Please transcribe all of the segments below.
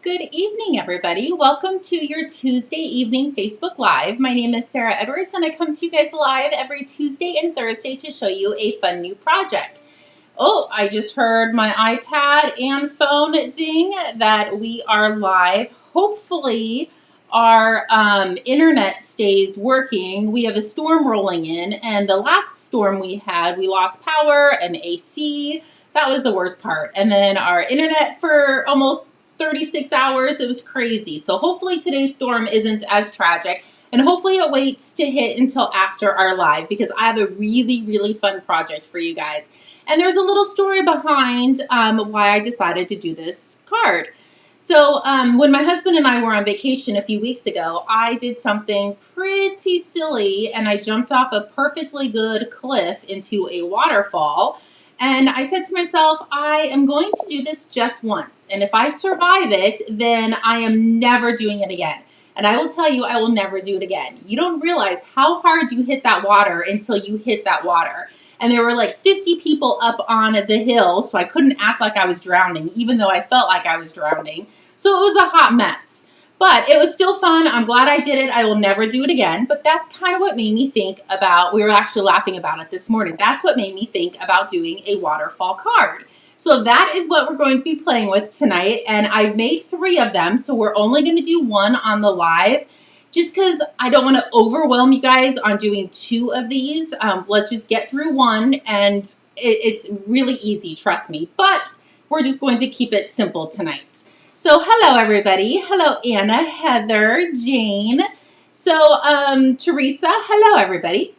Good evening, everybody. Welcome to your Tuesday evening Facebook Live. My name is Sarah Edwards, and I come to you guys live every Tuesday and Thursday to show you a fun new project. Oh, I just heard my iPad and phone ding that we are live. Hopefully, our internet stays working. We have a storm rolling in, and the last storm we had, we lost power and AC. That was the worst part. And then our internet for almost 36 hours. It was crazy. So hopefully today's storm isn't as tragic, and hopefully it waits to hit until after our live, because I have a really fun project for you guys. And there's a little story behind why I decided to do this card. So when my husband and I were on vacation a few weeks ago, I did something pretty silly, and I jumped off a perfectly good cliff into a waterfall. And I said to myself, I am going to do this just once. And if I survive it, then I am never doing it again. And I will tell you, I will never do it again. You don't realize how hard you hit that water until you hit that water. And there were like 50 people up on the hill, so I couldn't act like I was drowning, even though I felt like I was drowning. So it was a hot mess. But it was still fun. I'm glad I did it. I will never do it again. But that's kind of what made me think about, we were actually laughing about it this morning. That's what made me think about doing a waterfall card. So that is what we're going to be playing with tonight. And I've made 3 of them. So we're only going to do 1 on the live, just because I don't want to overwhelm you guys on doing 2 of these. Let's just get through 1, and it's really easy, trust me. But we're just going to keep it simple tonight. So hello, everybody. Hello, Anna, Heather, Jane. So Teresa, hello, everybody.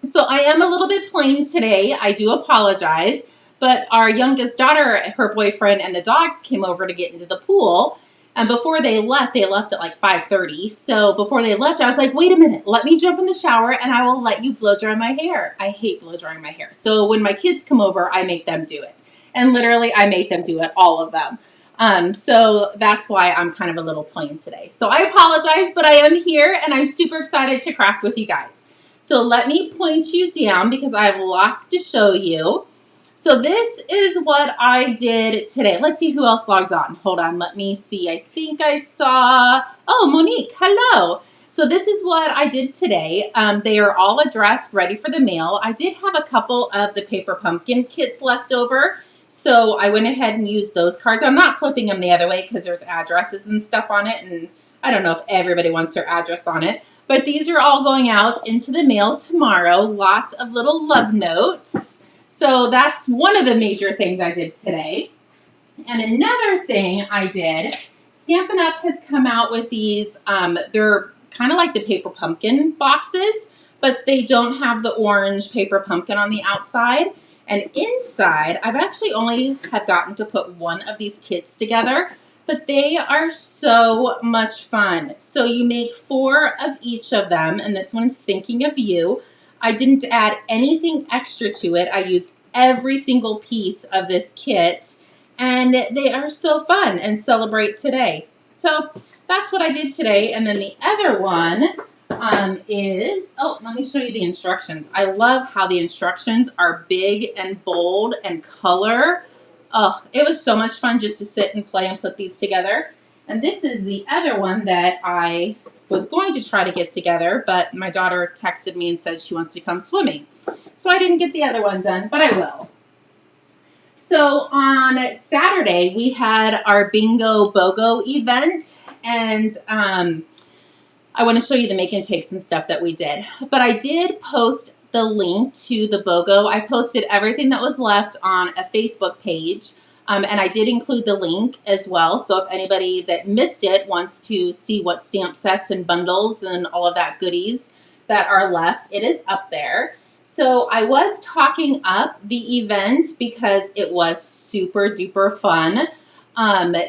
So I am a little bit plain today. I do apologize. But our youngest daughter, her boyfriend, and the dogs came over to get into the pool. And before they left at like 5:30. So before they left, I was like, wait a minute, let me jump in the shower and I will let you blow dry my hair. I hate blow drying my hair. So when my kids come over, I make them do it. And literally, I make them do it, all of them. So that's why I'm kind of a little plain today. So I apologize, but I am here and I'm super excited to craft with you guys. So let me point you down because I have lots to show you. So this is what I did today. Let's see who else logged on. Hold on, let me see. I think I saw, oh, Monique, hello. So this is what I did today. They are all addressed, ready for the mail. I did have a couple of the paper pumpkin kits left over, so I went ahead and used those cards. I'm not flipping them the other way because there's addresses and stuff on it, and I don't know if everybody wants their address on it. But these are all going out into the mail tomorrow. Lots of little love notes. So that's one of the major things I did today. And another thing I did, Stampin' Up! Has come out with these, they're kind of like the paper pumpkin boxes, but they don't have the orange paper pumpkin on the outside. And inside, I've actually only had gotten to put 1 of these kits together, but they are so much fun. So you make 4 of each of them, and this one's Thinking of You. I didn't add anything extra to it. I used every single piece of this kit, and they are so fun and celebrate today. So that's what I did today. And then the other one is, oh, let me show you the instructions. I love how the instructions are big and bold and color. Oh, it was so much fun just to sit and play and put these together. And this is the other one that I was going to try to get together, but my daughter texted me and said she wants to come swimming. So I didn't get the other one done, but I will. So on Saturday, we had our Bingo BOGO event, and I want to show you the make and takes and stuff that we did. But I did post the link to the BOGO. I posted everything that was left on a Facebook page. And I did include the link as well. So if anybody that missed it wants to see what stamp sets and bundles and all of that goodies that are left, it is up there. So I was talking up the event because it was super duper fun.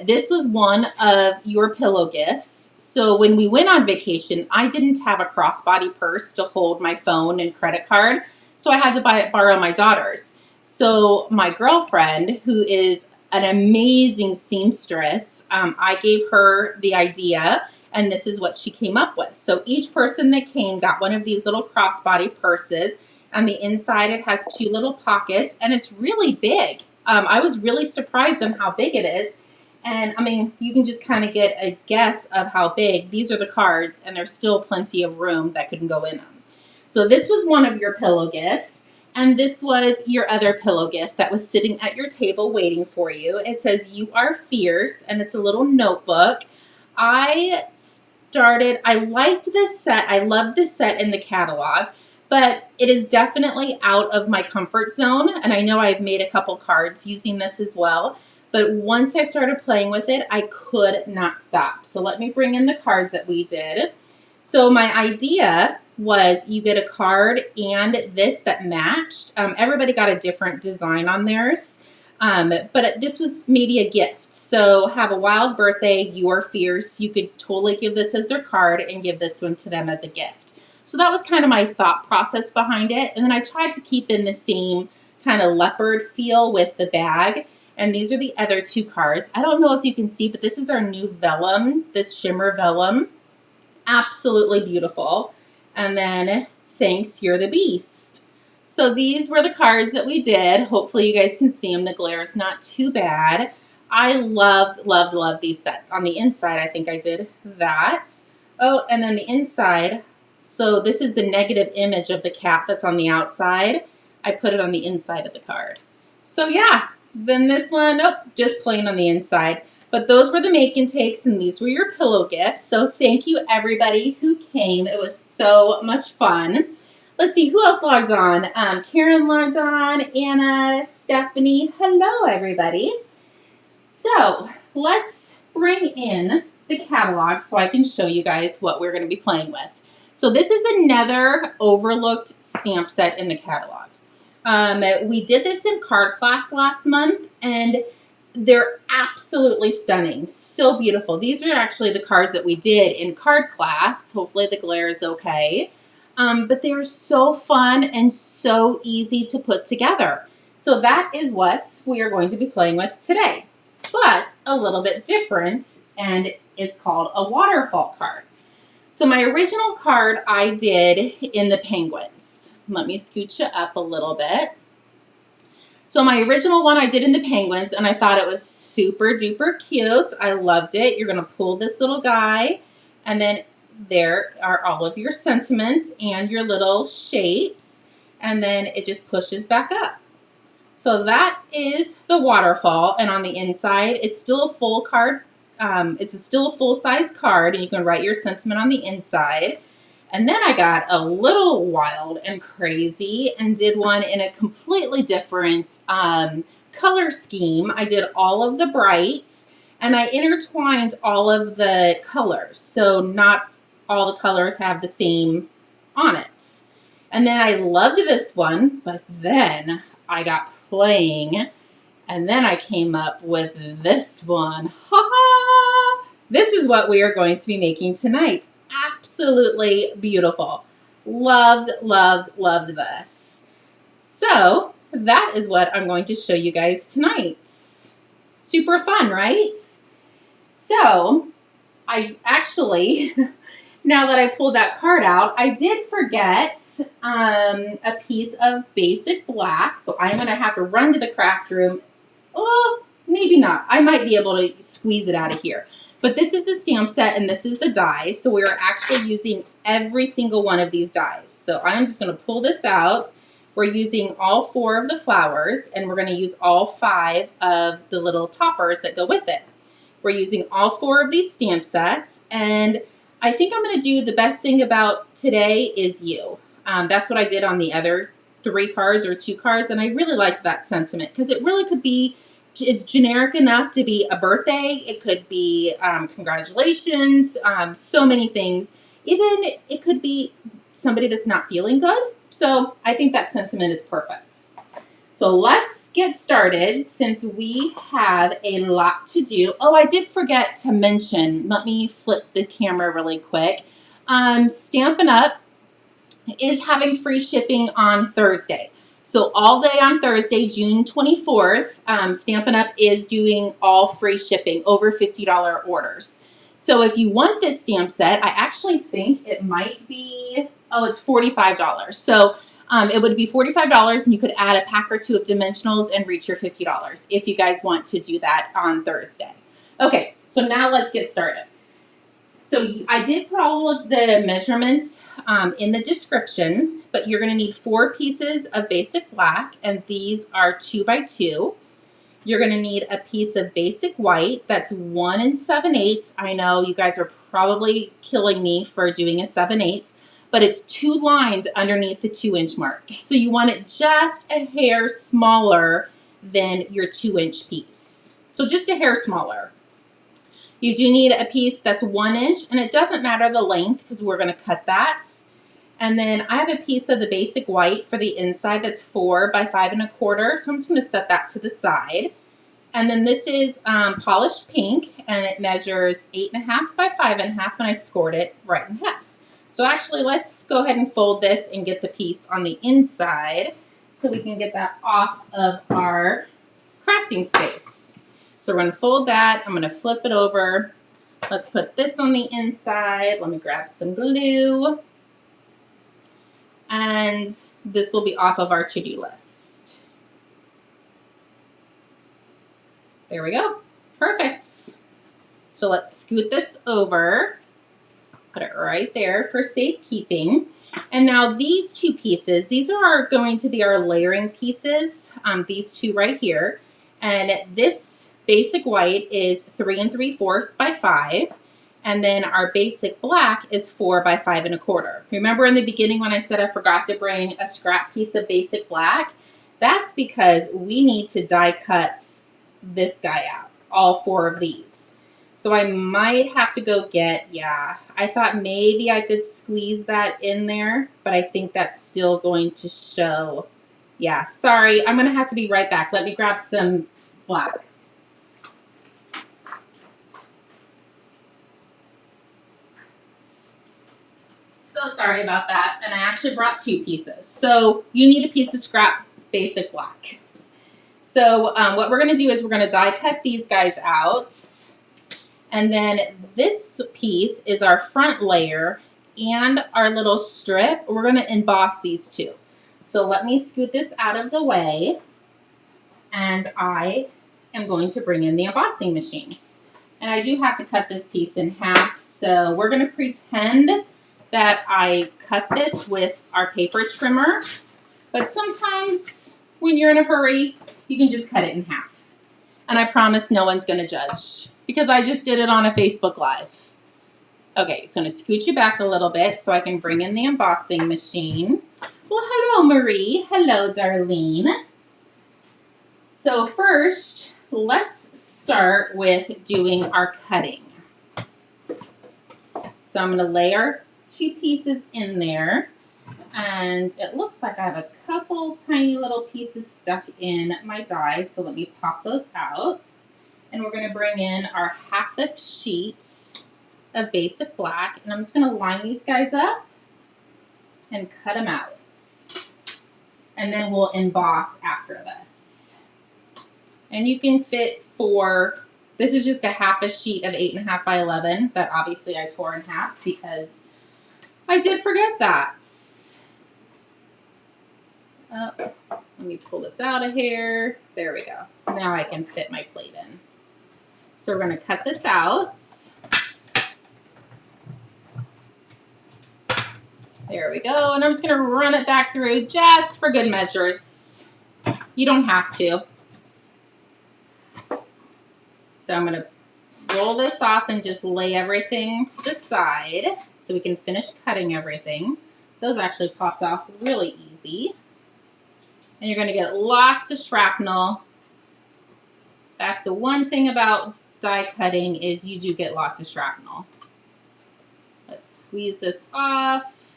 This was one of your pillow gifts. So when we went on vacation, I didn't have a crossbody purse to hold my phone and credit card. So I had to borrow my daughter's. So my girlfriend, who is an amazing seamstress, I gave her the idea, and this is what she came up with. So each person that came got one of these little crossbody purses. On the inside, it has 2 little pockets, and it's really big. I was really surprised on how big it is. And I mean, you can just kind of get a guess of how big. These are the cards, and there's still plenty of room that could go in them. So this was one of your pillow gifts, and this was your other pillow gift that was sitting at your table waiting for you. It says, "You are fierce," and it's a little notebook. I liked this set. I loved this set in the catalog, but it is definitely out of my comfort zone, and I know I've made a couple cards using this as well. But once I started playing with it, I could not stop. So let me bring in the cards that we did. So my idea was you get a card and this that matched. Everybody got a different design on theirs. But this was maybe a gift. So have a wild birthday, you are fierce. You could totally give this as their card and give this one to them as a gift. So that was kind of my thought process behind it. And then I tried to keep in the same kind of leopard feel with the bag. And these are the other two cards. I don't know if you can see, but this is our new vellum, this shimmer vellum. Absolutely beautiful. And then, thanks, you're the beast. So these were the cards that we did. Hopefully you guys can see them. The glare is not too bad. I loved, loved, loved these sets. On the inside, I think I did that. Oh, and then the inside. So this is the negative image of the cat that's on the outside. I put it on the inside of the card. So yeah. Then this one, just plain on the inside. But those were the make and takes, and these were your pillow gifts. So thank you, everybody who came. It was so much fun. Let's see, who else logged on? Karen logged on, Anna, Stephanie. Hello, everybody. So let's bring in the catalog so I can show you guys what we're going to be playing with. So this is another overlooked stamp set in the catalog. We did this in card class last month, and they're absolutely stunning. So beautiful. These are actually the cards that we did in card class. Hopefully the glare is okay. But they're so fun and so easy to put together. So that is what we are going to be playing with today. But a little bit different, and it's called a waterfall card. So my original card I did in the penguins. Let me scooch it up a little bit. So my original one I did in the penguins, and I thought it was super duper cute. I loved it. You're going to pull this little guy, and then there are all of your sentiments and your little shapes, and then it just pushes back up. So that is the waterfall, and on the inside, it's still a full card. It's still a full-size card, and you can write your sentiment on the inside. And then I got a little wild and crazy and did one in a completely different color scheme. I did all of the brights, and I intertwined all of the colors. So not all the colors have the same on it. And then I loved this one, but then I got playing, and then I came up with this one. Ha ha! This is what we are going to be making tonight. Absolutely beautiful. Loved, loved, loved this. So that is what I'm going to show you guys tonight. Super fun, right? So I actually, now that I pulled that card out, I did forget a piece of basic black. So I'm going to have to run to the craft room. Oh, maybe not. I might be able to squeeze it out of here. But this is the stamp set, and this is the dies. So we're actually using every single one of these dies. So I'm just going to pull this out. We're using all 4 of the flowers, and we're going to use all 5 of the little toppers that go with it. We're using all 4 of these stamp sets, and I think I'm going to do the best thing about today is you. That's what I did on the other 3 cards or 2 cards, and I really liked that sentiment because it really could be, it's generic enough to be a birthday. It could be congratulations, so many things. Even it could be somebody that's not feeling good. So I think that sentiment is perfect. So let's get started since we have a lot to do. Oh, I did forget to mention, let me flip the camera really quick. Stampin' Up is having free shipping on Thursday. So all day on Thursday, June 24th, Stampin' Up is doing all free shipping, over $50 orders. So if you want this stamp set, I actually think it might be, it's $45. So it would be $45, and you could add a pack or 2 of dimensionals and reach your $50 if you guys want to do that on Thursday. Okay, so now let's get started. So I did put all of the measurements in the description, but you're going to need 4 pieces of basic black, and these are 2 by 2. You're going to need a piece of basic white that's 1 7/8. I know you guys are probably killing me for doing a 7/8, but it's 2 lines underneath the 2-inch mark. So you want it just a hair smaller than your 2-inch piece. So just a hair smaller. You do need a piece that's 1 inch, and it doesn't matter the length because we're going to cut that. And then I have a piece of the basic white for the inside that's 4 by 5 1/4. So I'm just going to set that to the side. And then this is polished pink, and it measures 8 1/2 by 5 1/2, and I scored it right in half. So actually, let's go ahead and fold this and get the piece on the inside so we can get that off of our crafting space. So we're going to fold that. I'm going to flip it over. Let's put this on the inside. Let me grab some glue. And this will be off of our to-do list. There we go. Perfect. So let's scoot this over. Put it right there for safekeeping. And now these 2 pieces, these are going to be our layering pieces, these 2 right here. And this basic white is 3 3/4 by 5. And then our basic black is 4 by 5 1/4. Remember in the beginning when I said I forgot to bring a scrap piece of basic black? That's because we need to die cut this guy out, all 4 of these. So I might have to go get, I thought maybe I could squeeze that in there, but I think that's still going to show. Yeah, sorry, I'm going to have to be right back. Let me grab some black. So sorry about that. And I actually brought 2 pieces. So you need a piece of scrap basic black. So what we're going to do is we're going to die cut these guys out. And then this piece is our front layer and our little strip. We're going to emboss these 2. So let me scoot this out of the way. And I am going to bring in the embossing machine. And I do have to cut this piece in half. So we're going to pretend that I cut this with our paper trimmer. But sometimes when you're in a hurry, you can just cut it in half. And I promise no one's going to judge because I just did it on a Facebook Live. Okay, so I'm going to scoot you back a little bit so I can bring in the embossing machine. Well, hello, Marie. Hello, Darlene. So first, let's start with doing our cutting. So I'm going to lay our 2 pieces in there. And it looks like I have a couple tiny little pieces stuck in my die. So let me pop those out. And we're going to bring in our 1/2 sheet of basic black. And I'm just going to line these guys up and cut them out. And then we'll emboss after this. And you can fit 4, this is just a 1/2 sheet of 8 1/2 by 11 that obviously I tore in half because I did forget that. Let me pull this out of here. There we go. Now I can fit my plate in. So we're going to cut this out. There we go. And I'm just going to run it back through just for good measures. You don't have to. So I'm going to roll this off and just lay everything to the side so we can finish cutting everything. Those actually popped off really easy. And you're going to get lots of shrapnel. That's the one thing about die cutting is you do get lots of shrapnel. Let's squeeze this off.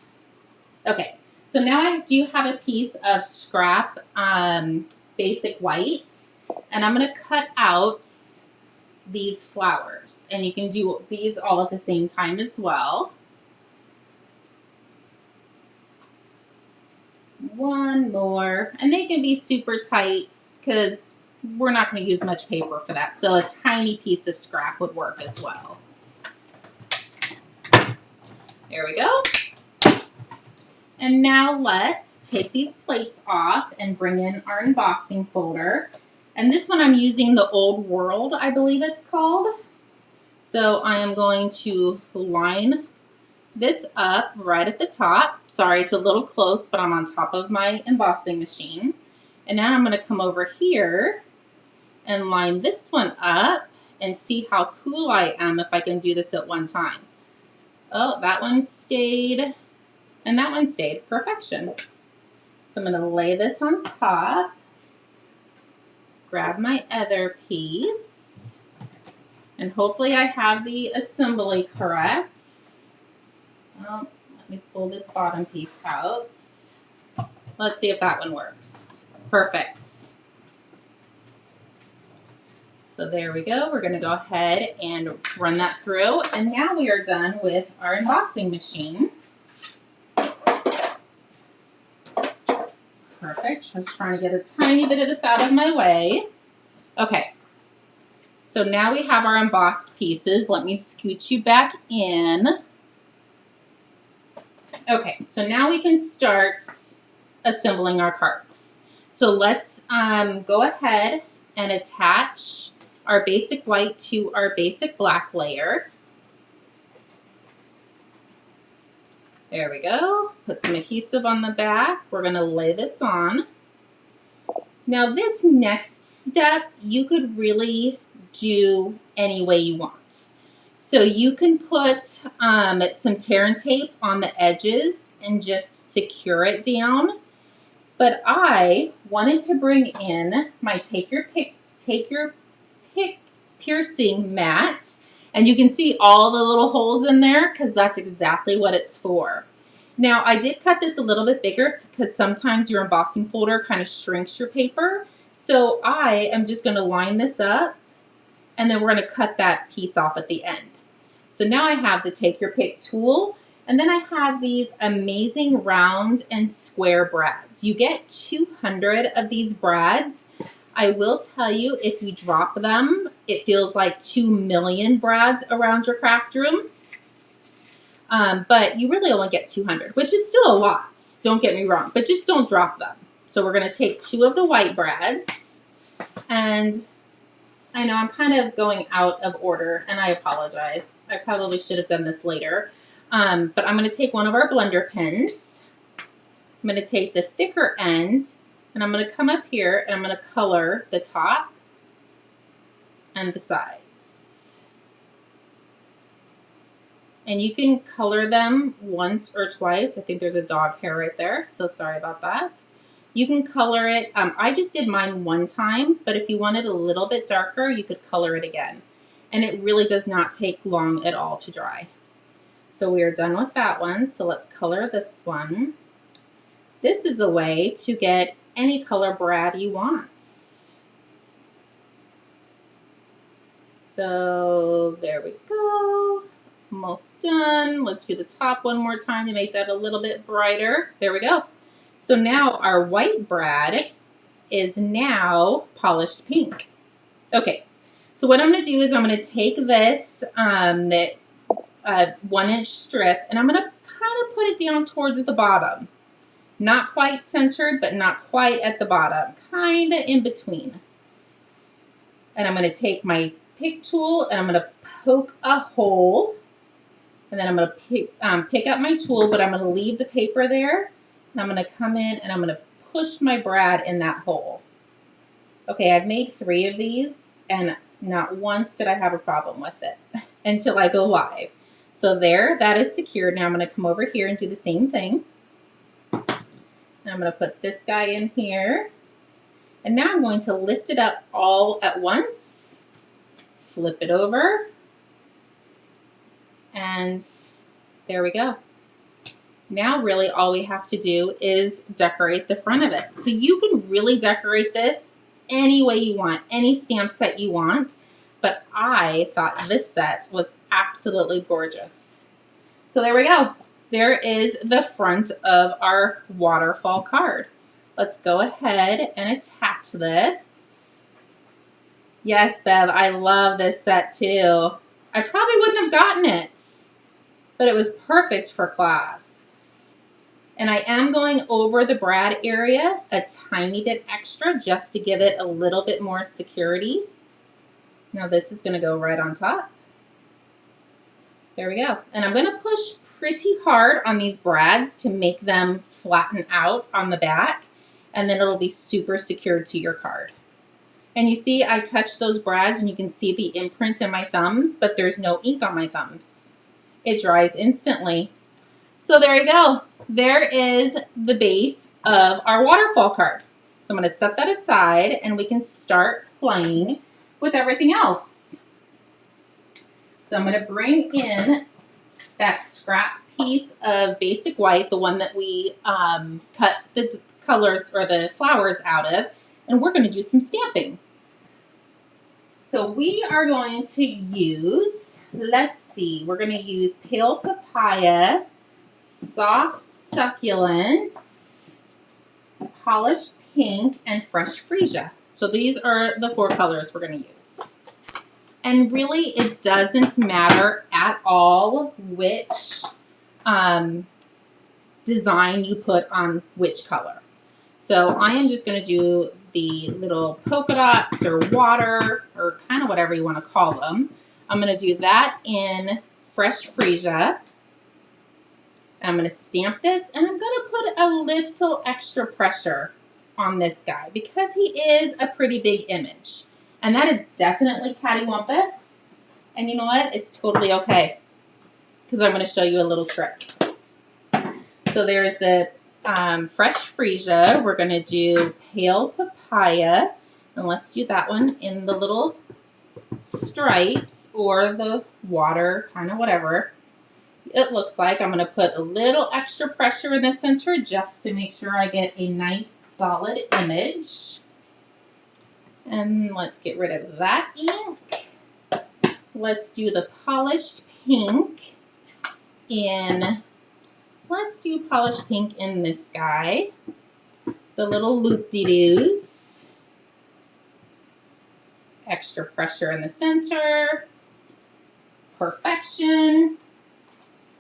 Okay, so now I do have a piece of scrap basic white, and I'm going to cut out these flowers. And you can do these all at the same time as well. One more, and they can be super tight because we're not going to use much paper for that. So a tiny piece of scrap would work as well. There we go. And now let's take these plates off and bring in our embossing folder. And this one I'm using the Old World, I believe it's called. So I am going to line this up right at the top. Sorry, it's a little close, but I'm on top of my embossing machine. And now I'm going to come over here and line this one up and see how cool I am if I can do this at one time. Oh, that one stayed, and that one stayed. Perfection. So I'm going to lay this on top, grab my other piece, and hopefully I have the assembly correct. Well, let me pull this bottom piece out. Let's see if that one works. Perfect. So there we go. We're going to go ahead and run that through. And now we are done with our embossing machine. Perfect. Just trying to get a tiny bit of this out of my way. Okay. So now we have our embossed pieces. Let me scoot you back in. Okay, so now we can start assembling our cards. So let's go ahead and attach our basic white to our basic black layer. There we go. Put some adhesive on the back. We're going to lay this on. Now this next step, you could really do any way you want. So you can put some tear and tape on the edges and just secure it down. But I wanted to bring in my Take Your Pick piercing mat. And you can see all the little holes in there because that's exactly what it's for. Now I did cut this a little bit bigger because sometimes your embossing folder kind of shrinks your paper. So I am just going to line this up and then we're going to cut that piece off at the end. So now I have the Take Your Pick tool, and then I have these amazing round and square brads. You get 200 of these brads. I will tell you, if you drop them, it feels like 2 million brads around your craft room. But you really only get 200, which is still a lot, don't get me wrong, but just don't drop them. So we're going to take 2 of the white brads, and I know I'm kind of going out of order, and I apologize. I probably should have done this later. But I'm going to take one of our blender pens. I'm going to take the thicker end, and I'm going to come up here, and I'm going to color the top and the sides. And you can color them once or twice. I think there's a dog hair right there, so sorry about that. You can color it. I just did mine one time, but if you want it a little bit darker, you could color it again. And it really does not take long at all to dry. So we are done with that one. So let's color this one. This is a way to get any color brad you want. So there we go. Almost done. Let's do the top one more time to make that a little bit brighter. There we go. So now our white brad is now polished pink. Okay, so what I'm going to do is I'm going to take this 1-inch strip and I'm going to kind of put it down towards the bottom. Not quite centered, but not quite at the bottom. Kind of in between. And I'm going to take my pick tool and I'm going to poke a hole. And then I'm going to pick up my tool, but I'm going to leave the paper there. And I'm going to come in and I'm going to push my brad in that hole. Okay, I've made 3 of these and not once did I have a problem with it until I go live. So there, that is secured. Now I'm going to come over here and do the same thing. And I'm going to put this guy in here. And now I'm going to lift it up all at once. Flip it over. And there we go. Now really all we have to do is decorate the front of it. So you can really decorate this any way you want, any stamp set you want, but I thought this set was absolutely gorgeous. So there we go. There is the front of our waterfall card. Let's go ahead and attach this. Yes, Bev, I love this set too. I probably wouldn't have gotten it, but it was perfect for class. And I am going over the brad area a tiny bit extra just to give it a little bit more security. Now this is going to go right on top. There we go. And I'm going to push pretty hard on these brads to make them flatten out on the back, and then it'll be super secured to your card. And you see I touched those brads and you can see the imprint in my thumbs, but there's no ink on my thumbs. It dries instantly. So there you go. There is the base of our waterfall card. So I'm going to set that aside and we can start playing with everything else. So I'm going to bring in that scrap piece of basic white, the one that we cut the colors or the flowers out of, and we're going to do some stamping. So we are going to use, let's see, we're going to use Pale Papaya, Soft Succulents, Polished Pink, and Fresh Freesia. So these are the 4 colors we're going to use. And really, it doesn't matter at all which design you put on which color. So I am just going to do the little polka dots or water or kind of whatever you want to call them. I'm going to do that in Fresh Freesia. I'm going to stamp this, and I'm going to put a little extra pressure on this guy because he is a pretty big image. And that is definitely cattywampus. And you know what? It's totally okay because I'm going to show you a little trick. So there's the Fresh Freesia. We're going to do Pale Papaya. And let's do that one in the little stripes or the water, kind of whatever it looks like. I'm going to put a little extra pressure in the center just to make sure I get a nice solid image. And let's get rid of that ink. Let's do the Polished Pink in, let's do Polished Pink in this guy. The little loop-de-doos. Extra pressure in the center. Perfection.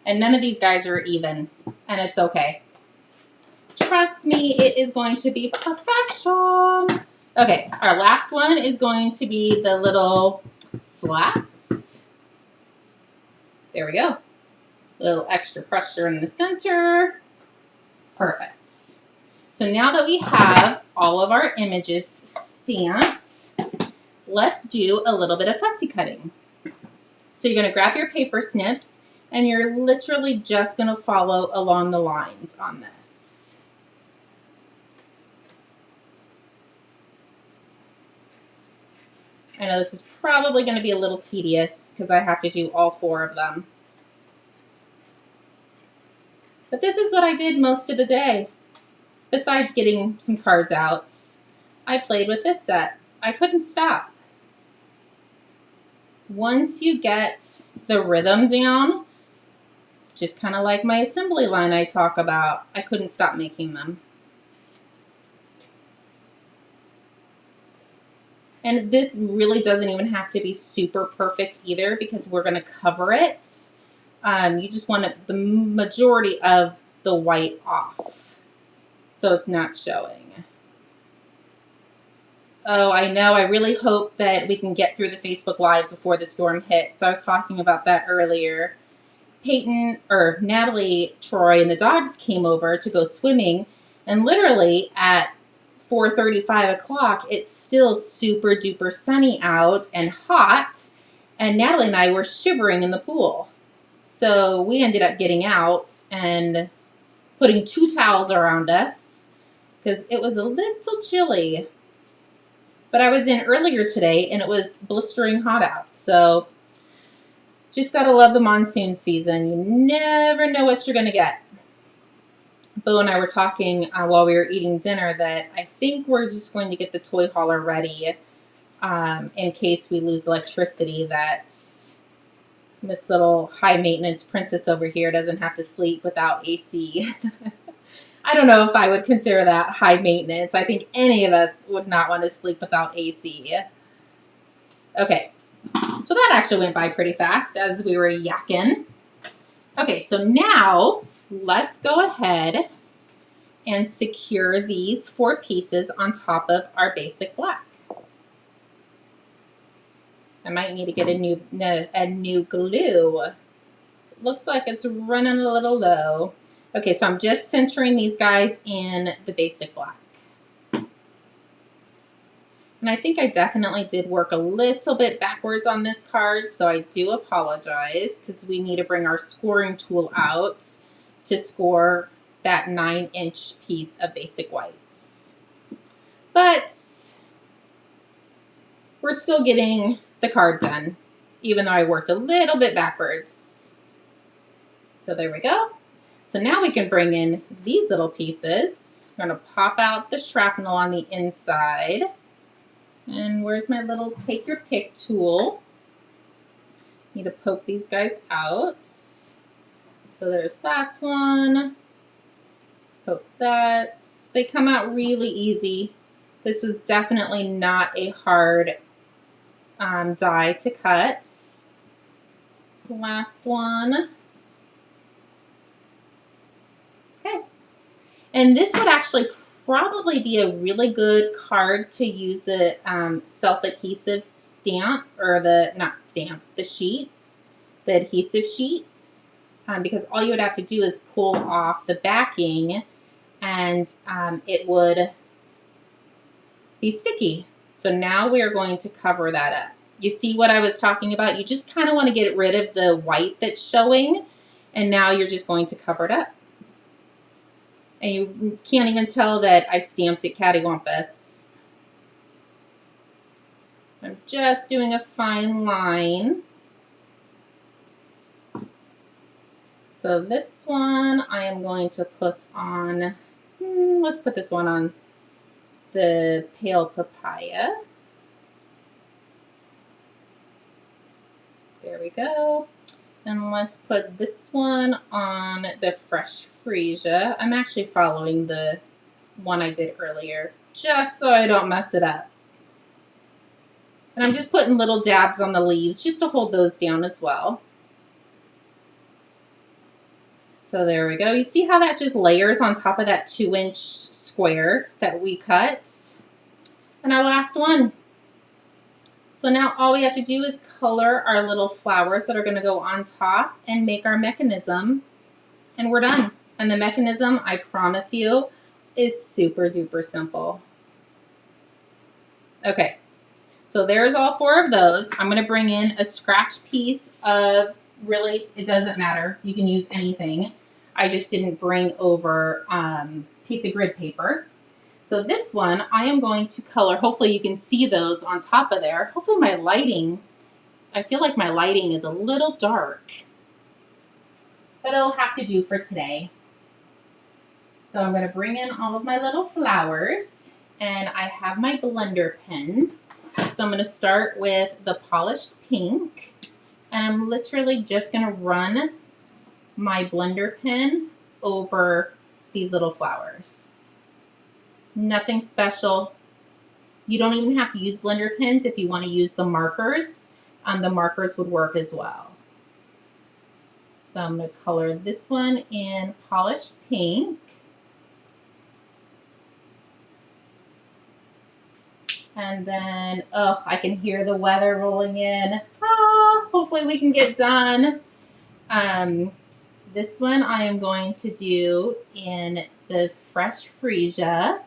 And none of these guys are even, and it's okay. Trust me, it is going to be perfection. Okay, our last one is going to be the little slats. There we go. A little extra pressure in the center. Perfect. So now that we have all of our images stamped, let's do a little bit of fussy cutting. So you're going to grab your paper snips, and you're literally just going to follow along the lines on this. I know this is probably going to be a little tedious because I have to do all 4 of them. But this is what I did most of the day. Besides getting some cards out, I played with this set. I couldn't stop. Once you get the rhythm down, just kind of like my assembly line I talk about, I couldn't stop making them. And this really doesn't even have to be super perfect either because we're going to cover it. You just want the majority of the white off so it's not showing. Oh, I know. I really hope that we can get through the Facebook Live before the storm hits. I was talking about that earlier. Natalie, Troy, and the dogs came over to go swimming, and literally at 4:35 o'clock, it's still super duper sunny out and hot, and Natalie and I were shivering in the pool. So we ended up getting out and putting 2 towels around us because it was a little chilly. But I was in earlier today and it was blistering hot out. So just gotta love the monsoon season. You never know what you're gonna get. Bo and I were talking while we were eating dinner that I think we're just going to get the toy hauler ready in case we lose electricity, that this little high maintenance princess over here doesn't have to sleep without AC. I don't know if I would consider that high maintenance. I think any of us would not want to sleep without AC. Okay, so that actually went by pretty fast as we were yakking. Okay, so now let's go ahead and secure these 4 pieces on top of our basic black. I might need to get a new glue. looks like it's running a little low. Okay, so I'm just centering these guys in the basic black. And I think I definitely did work a little bit backwards on this card, so I do apologize because we need to bring our scoring tool out to score that 9-inch piece of basic whites. But we're still getting the card done, even though I worked a little bit backwards. So there we go. So now we can bring in these little pieces. I'm going to pop out the shrapnel on the inside. And where's my little take your pick tool? Need to poke these guys out. So there's that one. Poke that. They come out really easy. This was definitely not a hard die to cut. The last one. Okay. And this would actually probably be a really good card to use the self-adhesive stamp, or the sheets, the adhesive sheets, because all you would have to do is pull off the backing and it would be sticky. So now we are going to cover that up. You see what I was talking about? You just kind of want to get rid of the white that's showing, and now you're just going to cover it up. And you can't even tell that I stamped it cattywampus. I'm just doing a fine line. So this one I am going to put on, let's put this one on the pale papaya. There we go. And let's put this one on the fresh freesia. I'm actually following the one I did earlier, just so I don't mess it up. And I'm just putting little dabs on the leaves just to hold those down as well. So there we go. You see how that just layers on top of that 2-inch square that we cut? And our last one. So now all we have to do is color our little flowers that are going to go on top and make our mechanism, and we're done. And the mechanism, I promise you, is super duper simple. Okay, so there's all 4 of those. I'm going to bring in a scratch piece of, really, it doesn't matter. You can use anything. I just didn't bring over piece of grid paper. So this one, I am going to color, hopefully you can see those on top of there. Hopefully my lighting, I feel like my lighting is a little dark, but it'll have to do for today. So I'm going to bring in all of my little flowers, and I have my blender pens. So I'm going to start with the polished pink, and I'm literally just going to run my blender pen over these little flowers. Nothing special. You don't even have to use blender pens if you want to use the markers. The markers would work as well. So I'm going to color this one in polished pink. And then, oh, I can hear the weather rolling in. Ah, hopefully we can get done. This one I am going to do in the fresh freesia.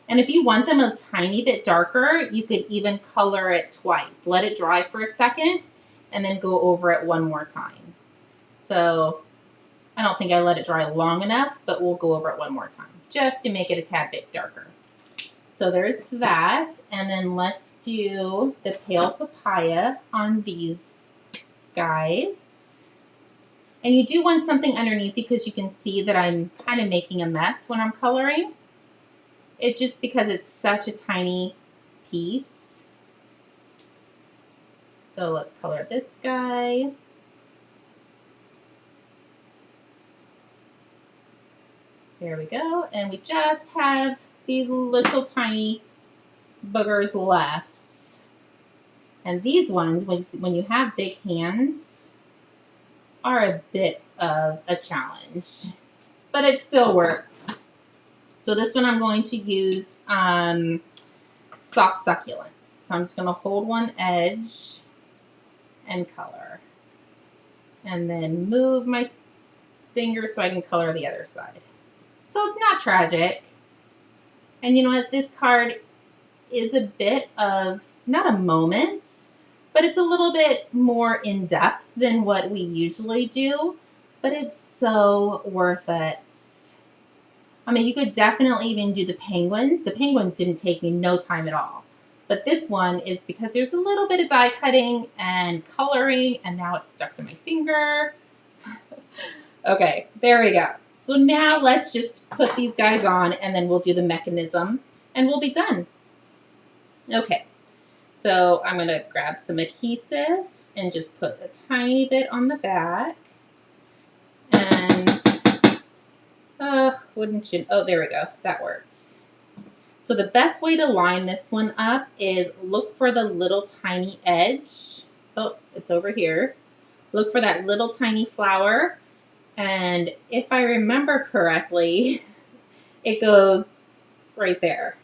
And if you want them a tiny bit darker, you could even color it twice. Let it dry for a second and then go over it one more time. So I don't think I let it dry long enough, but we'll go over it one more time just to make it a tad bit darker. So there's that. And then let's do the pale papaya on these guys. And you do want something underneath because you can see that I'm kind of making a mess when I'm coloring. It's just because it's such a tiny piece. So let's color this guy. There we go. And we just have these little tiny boogers left. And these ones, when you have big hands, are a bit of a challenge. But it still works. So this one I'm going to use soft succulents. So I'm just going to hold one edge and color. and then move my finger so I can color the other side. So it's not tragic. And you know what? This card is a bit of, not a moment, but it's a little bit more in depth than what we usually do, but it's so worth it. I mean, you could definitely even do the penguins. The penguins didn't take me no time at all. But this one is because there's a little bit of die cutting and coloring, and now it's stuck to my finger. Okay, there we go. So now let's just put these guys on, and then we'll do the mechanism, and we'll be done. Okay, so I'm going to grab some adhesive and just put a tiny bit on the back. And, wouldn't you, oh, there we go. That works. So the best way to line this one up is look for the little tiny edge. Oh, it's over here. Look for that little tiny flower. And if I remember correctly, it goes right there.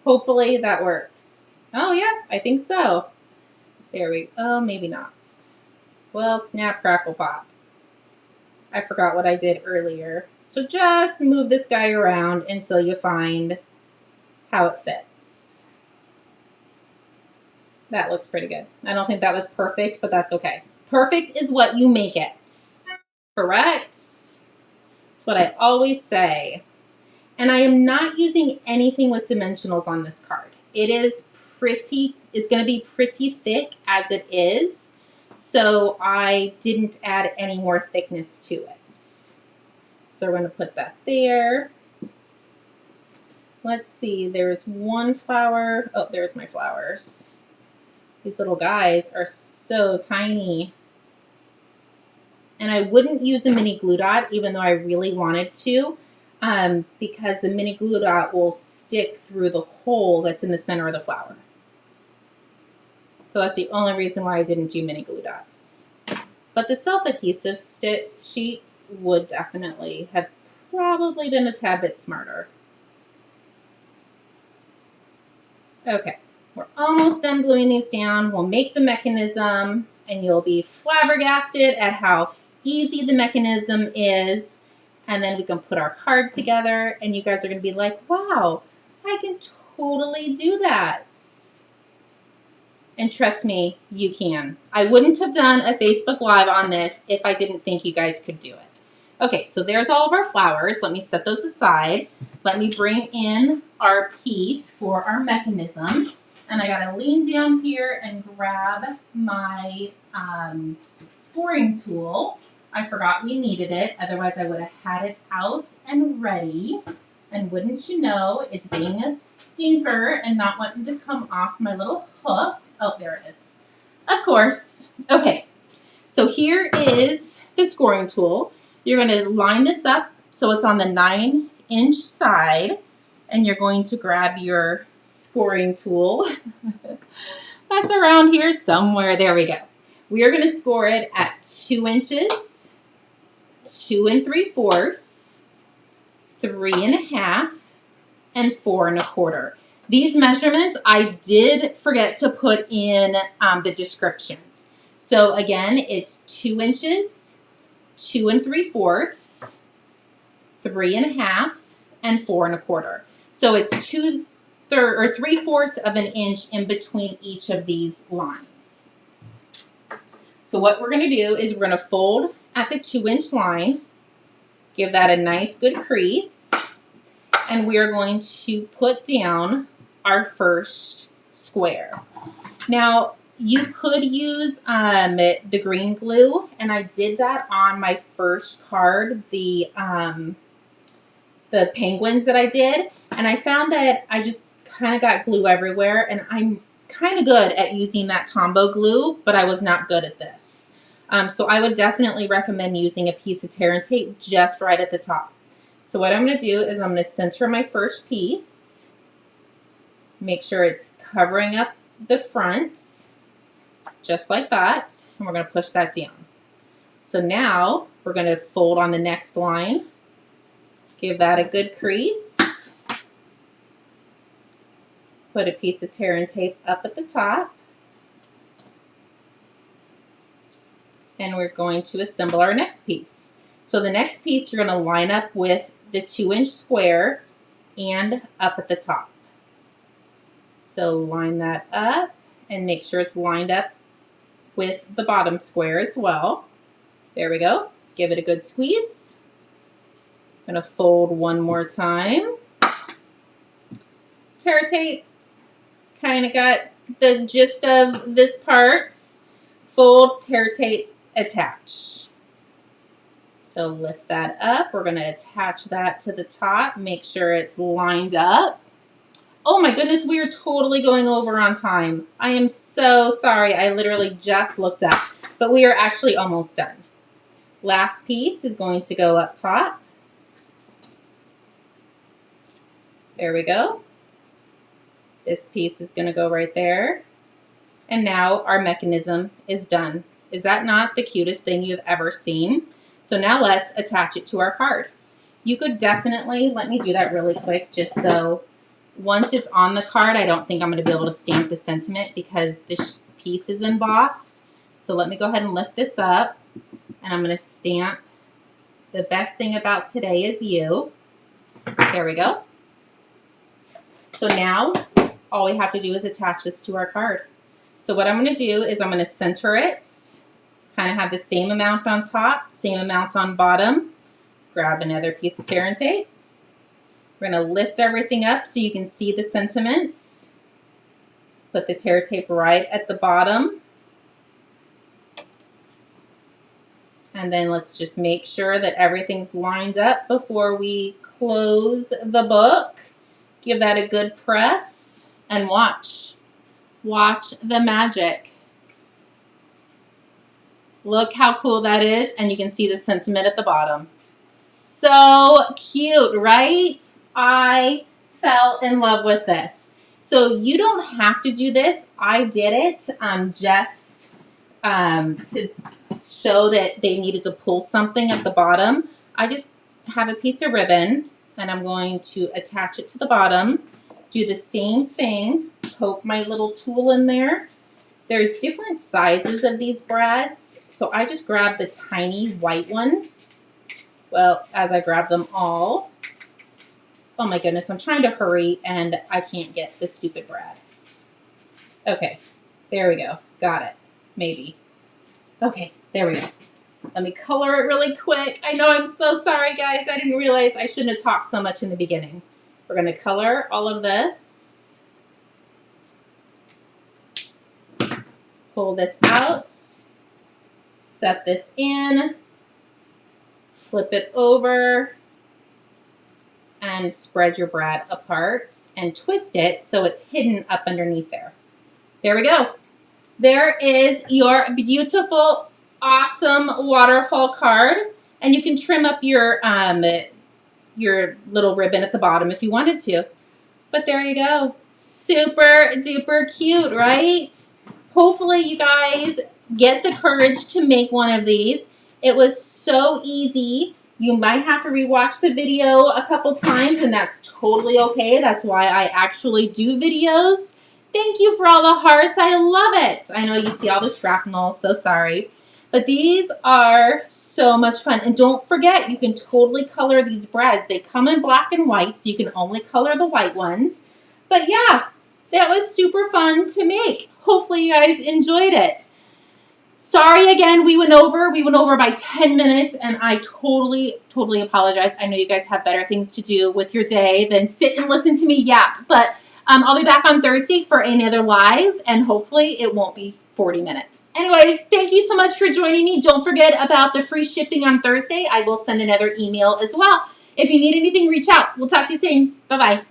Hopefully that works. Oh yeah, I think so. There we go. Oh, maybe not. Well, snap, crackle, pop. I forgot what I did earlier. So just move this guy around until you find how it fits. That looks pretty good. I don't think that was perfect, but that's okay. Perfect is what you make it. Correct? That's what I always say. And I am not using anything with dimensionals on this card. It is pretty, it's going to be pretty thick as it is. So I didn't add any more thickness to it. So we're going to put that there. Let's see, there's one flower. Oh, there's my flowers. These little guys are so tiny. And I wouldn't use a mini glue dot, even though I really wanted to, because the mini glue dot will stick through the hole that's in the center of the flower. So that's the only reason why I didn't do mini glue dots. But the self-adhesive sheets would definitely have probably been a tad bit smarter. Okay, we're almost done gluing these down. We'll make the mechanism, and you'll be flabbergasted at how easy the mechanism is. And then we can put our card together, and you guys are going to be like, wow, I can totally do that. And trust me, you can. I wouldn't have done a Facebook Live on this if I didn't think you guys could do it. Okay, so there's all of our flowers. Let me set those aside. Let me bring in our piece for our mechanism. And I gotta lean down here and grab my scoring tool. I forgot we needed it, otherwise I would have had it out and ready. And wouldn't you know, it's being a stinker and not wanting to come off my little hook. Oh, there it is. Of course. Okay, so here is the scoring tool. You're going to line this up so it's on the 9-inch side, and you're going to grab your scoring tool. That's around here somewhere. There we go. We are going to score it at 2 inches, 2 3/4, 3 1/2, and 4 1/4. These measurements I did forget to put in the descriptions. So again, it's 2 inches, 2 3/4, 3 1/2, and 4 1/4. So it's 3/4 of an inch in between each of these lines. So what we're going to do is we're going to fold at the 2-inch line, give that a nice good crease, and we are going to put down our first square. Now, you could use the green glue, and I did that on my first card, the penguins that I did, and I found that I just kind of got glue everywhere, and I'm kind of good at using that Tombow glue, but I was not good at this. So I would definitely recommend using a piece of tear and tape just right at the top. So what I'm going to do is I'm going to center my first piece, make sure it's covering up the front, just like that, and we're going to push that down. So now we're going to fold on the next line, give that a good crease, put a piece of tear and tape up at the top, and we're going to assemble our next piece. So the next piece you're going to line up with the 2-inch square and up at the top. So line that up and make sure it's lined up with the bottom square as well. There we go. Give it a good squeeze. I'm going to fold one more time. Tear tape. Kind of got the gist of this part. Fold, tear tape, attach. So lift that up. We're going to attach that to the top. Make sure it's lined up. Oh my goodness, we are totally going over on time. I am so sorry. I literally just looked up, but we are actually almost done. Last piece is going to go up top. There we go. This piece is going to go right there. And now our mechanism is done. Is that not the cutest thing you've ever seen? So now let's attach it to our card. You could definitely, let me do that really quick just so once it's on the card, I don't think I'm going to be able to stamp the sentiment because this piece is embossed. So let me go ahead and lift this up and I'm going to stamp "The best thing about today is you." There we go. So now all we have to do is attach this to our card. So what I'm going to do is I'm going to center it, kind of have the same amount on top, same amount on bottom. Grab another piece of tear and tape. We're going to lift everything up so you can see the sentiments. Put the tear tape right at the bottom. And then let's just make sure that everything's lined up before we close the book. Give that a good press and watch. Watch the magic. Look how cool that is, and you can see the sentiment at the bottom. So cute, right? I fell in love with this. So you don't have to do this. I did it just to show that they needed to pull something at the bottom. I just have a piece of ribbon and I'm going to attach it to the bottom. Do the same thing. Poke my little tool in there. There's different sizes of these brads, so I just grabbed the tiny white one. Well, as I grab them all. Oh my goodness, I'm trying to hurry and I can't get the stupid brad. Okay, there we go. Got it. Maybe. Okay, there we go. Let me color it really quick. I know, I'm so sorry, guys. I didn't realize I shouldn't have talked so much in the beginning. We're going to color all of this. Pull this out. Set this in. Flip it over. And spread your brad apart. And twist it so it's hidden up underneath there. There we go. There is your beautiful, awesome waterfall card. And you can trim up your little ribbon at the bottom if you wanted to. But there you go. Super duper cute, right? Hopefully you guys get the courage to make one of these. It was so easy. You might have to rewatch the video a couple times, and that's totally okay. That's why I actually do videos. Thank you for all the hearts. I love it. I know you see all the shrapnel. So sorry. But these are so much fun. And don't forget, you can totally color these brads. They come in black and white, so you can only color the white ones. But yeah, that was super fun to make. Hopefully you guys enjoyed it. Sorry again, we went over by 10 minutes, and I totally apologize. I know you guys have better things to do with your day than sit and listen to me yap. But I'll be back on Thursday for another live, and hopefully it won't be 40 minutes. Anyways, thank you so much for joining me. Don't forget about the free shipping on Thursday. I will send another email as well. If you need anything, reach out. We'll talk to you soon. Bye-bye.